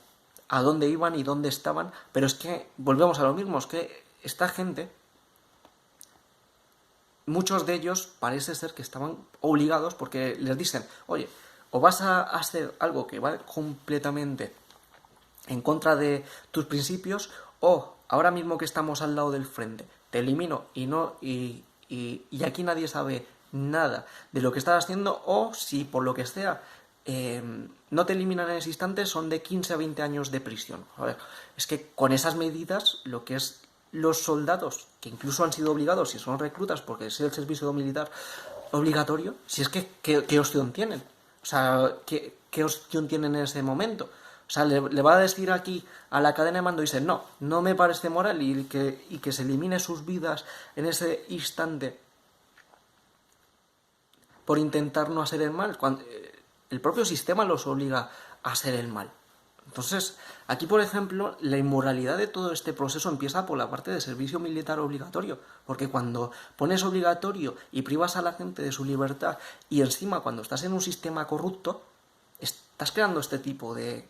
a dónde iban y dónde estaban, pero es que, volvemos a lo mismo, es que esta gente, muchos de ellos parece ser que estaban obligados porque les dicen, oye, o vas a hacer algo que va completamente en contra de tus principios, o ahora mismo que estamos al lado del frente, te elimino y aquí nadie sabe nada de lo que estás haciendo, o si por lo que sea no te eliminan en ese instante, son de 15 a 20 años de prisión. A ver, es que con esas medidas, lo que es los soldados, que incluso han sido obligados, si son reclutas, porque es el servicio militar obligatorio, si es que, ¿qué opción tienen? O sea, ¿qué opción tienen en ese momento? O sea, le va a decir aquí a la cadena de mando y dice, no me parece moral y que se elimine sus vidas en ese instante por intentar no hacer el mal, cuando el propio sistema los obliga a hacer el mal. Entonces, aquí, por ejemplo, la inmoralidad de todo este proceso empieza por la parte de servicio militar obligatorio, porque cuando pones obligatorio y privas a la gente de su libertad y encima cuando estás en un sistema corrupto, estás creando este tipo de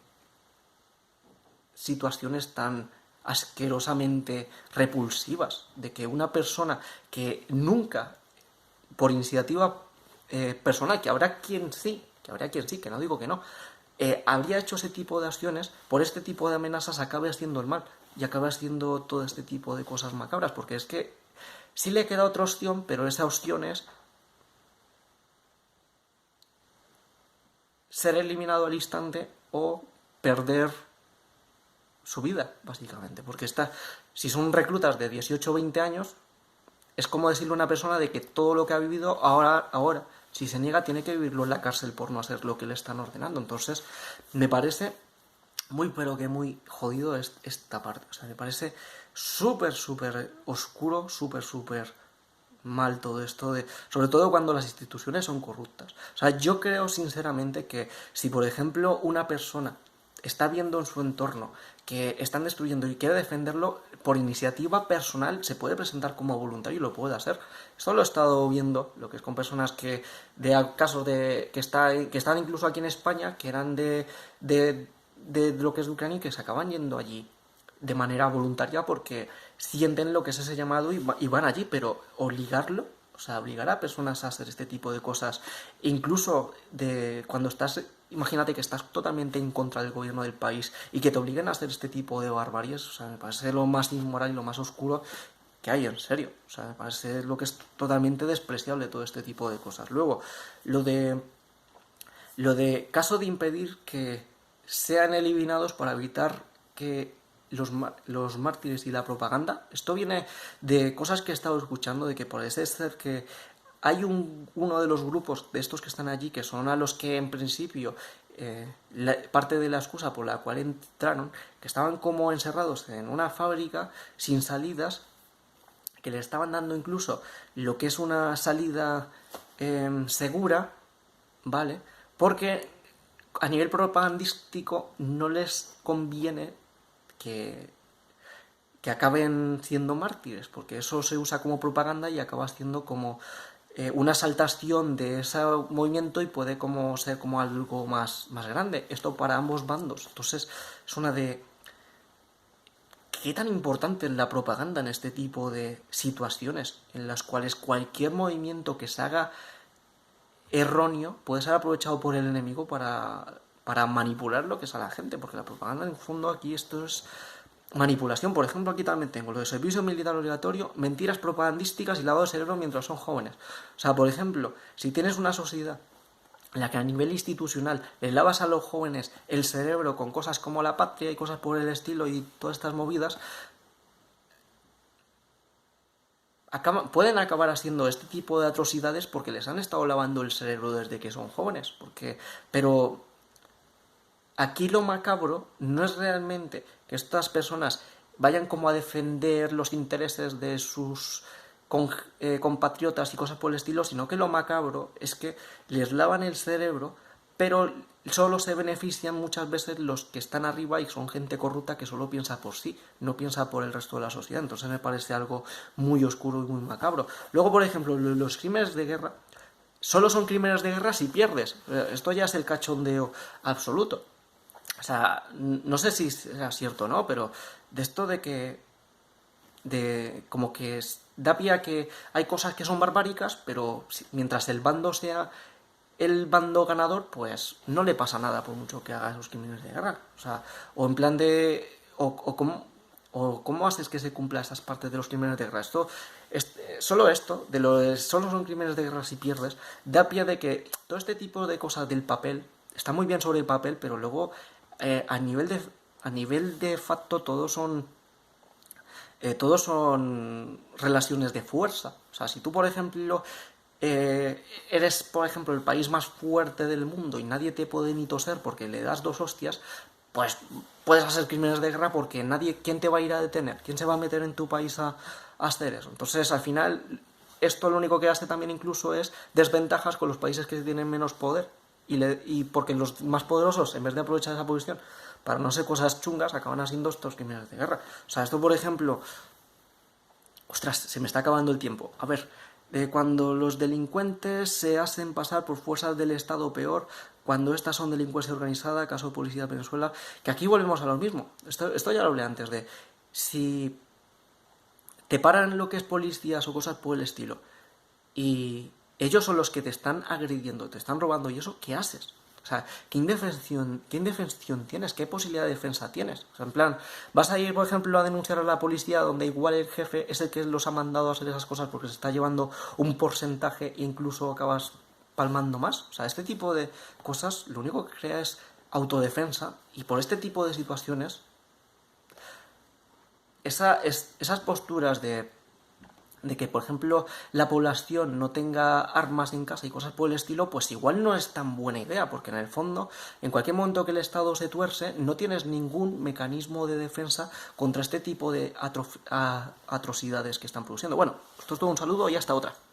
situaciones tan asquerosamente repulsivas, de que una persona que nunca, por iniciativa personal, que habrá quien sí, que no digo que no, habría hecho ese tipo de acciones, por este tipo de amenazas acabe haciendo el mal y acabe haciendo todo este tipo de cosas macabras, porque es que sí le queda otra opción, pero esa opción es ser eliminado al instante o perder su vida, básicamente, porque si son reclutas de 18 o 20 años, es como decirle a una persona de que todo lo que ha vivido ahora, si se niega, tiene que vivirlo en la cárcel por no hacer lo que le están ordenando. Entonces, me parece muy, pero que muy jodido esta parte. O sea, me parece súper, súper oscuro, súper, súper mal todo esto, sobre todo cuando las instituciones son corruptas. O sea, yo creo sinceramente que si, por ejemplo, una persona está viendo en su entorno que están destruyendo y quiere defenderlo, por iniciativa personal se puede presentar como voluntario y lo puede hacer. Esto lo he estado viendo, lo que es con personas que, de casos de que están incluso aquí en España, que eran de lo que es Ucrania y que se acaban yendo allí de manera voluntaria porque sienten lo que es ese llamado y van allí, pero obligarlo, o sea, obligar a personas a hacer este tipo de cosas, incluso de cuando estás, imagínate que estás totalmente en contra del gobierno del país y que te obliguen a hacer este tipo de barbaries, o sea, me parece lo más inmoral y lo más oscuro que hay, en serio. O sea, me parece lo que es totalmente despreciable todo este tipo de cosas. Luego, lo de caso de impedir que sean eliminados para evitar que los mártires y la propaganda. Esto viene de cosas que he estado escuchando, de que parece ser que hay uno de los grupos de estos que están allí, que son a los que en principio parte de la excusa por la cual entraron, que estaban como encerrados en una fábrica sin salidas, que le estaban dando incluso lo que es una salida segura, ¿vale? Porque a nivel propagandístico no les conviene que acaben siendo mártires, porque eso se usa como propaganda y acaba siendo como una exaltación de ese movimiento y puede como ser como algo más grande. Esto para ambos bandos. Entonces es una de... ¿Qué tan importante es la propaganda en este tipo de situaciones en las cuales cualquier movimiento que se haga erróneo puede ser aprovechado por el enemigo para manipular lo que es a la gente? Porque la propaganda, en el fondo, aquí esto es manipulación. Por ejemplo, aquí también tengo lo de servicio militar obligatorio, mentiras propagandísticas y lavado de cerebro mientras son jóvenes. O sea, por ejemplo, si tienes una sociedad en la que a nivel institucional le lavas a los jóvenes el cerebro con cosas como la patria y cosas por el estilo y todas estas movidas, pueden acabar haciendo este tipo de atrocidades porque les han estado lavando el cerebro desde que son jóvenes. Pero aquí lo macabro no es realmente que estas personas vayan como a defender los intereses de sus compatriotas y cosas por el estilo, sino que lo macabro es que les lavan el cerebro, pero solo se benefician muchas veces los que están arriba y son gente corrupta que solo piensa por sí, no piensa por el resto de la sociedad. Entonces me parece algo muy oscuro y muy macabro. Luego, por ejemplo, los crímenes de guerra solo son crímenes de guerra si pierdes. Esto ya es el cachondeo absoluto. O sea, no sé si sea cierto o no, pero de esto de que como que da pie a que hay cosas que son barbáricas, pero mientras el bando sea el bando ganador, pues no le pasa nada por mucho que haga esos crímenes de guerra. O sea, o en plan de... O cómo haces que se cumpla esas partes de los crímenes de guerra. Solo esto, solo son crímenes de guerra si pierdes, da pie de que todo este tipo de cosas del papel está muy bien sobre el papel, pero luego a nivel de facto todos son relaciones de fuerza. O sea, si tú, por ejemplo, eres, por ejemplo, el país más fuerte del mundo y nadie te puede ni toser porque le das 2 hostias, pues puedes hacer crímenes de guerra porque ¿quién te va a ir a detener? ¿Quién se va a meter en tu país a hacer eso? Entonces, al final, esto lo único que hace también incluso es desventajas con los países que tienen menos poder. Y porque los más poderosos, en vez de aprovechar esa posición para no ser cosas chungas, acaban haciendo estos crímenes de guerra. O sea, esto, por ejemplo... Ostras, se me está acabando el tiempo. A ver, cuando los delincuentes se hacen pasar por fuerzas del Estado, peor, cuando estas son delincuencia organizada, caso de Policía de Venezuela, que aquí volvemos a lo mismo. Esto ya lo hablé antes de... Si te paran lo que es policías o cosas por el estilo y ellos son los que te están agrediendo, te están robando y eso, ¿qué haces? O sea, ¿qué indefensión tienes? ¿Qué posibilidad de defensa tienes? O sea, en plan, ¿vas a ir, por ejemplo, a denunciar a la policía donde igual el jefe es el que los ha mandado a hacer esas cosas porque se está llevando un porcentaje e incluso acabas palmando más? O sea, este tipo de cosas lo único que crea es autodefensa y por este tipo de situaciones esas posturas de que, por ejemplo, la población no tenga armas en casa y cosas por el estilo, pues igual no es tan buena idea, porque en el fondo, en cualquier momento que el Estado se tuerce, no tienes ningún mecanismo de defensa contra este tipo de atrocidades que están produciendo. Bueno, esto es todo, un saludo y hasta otra.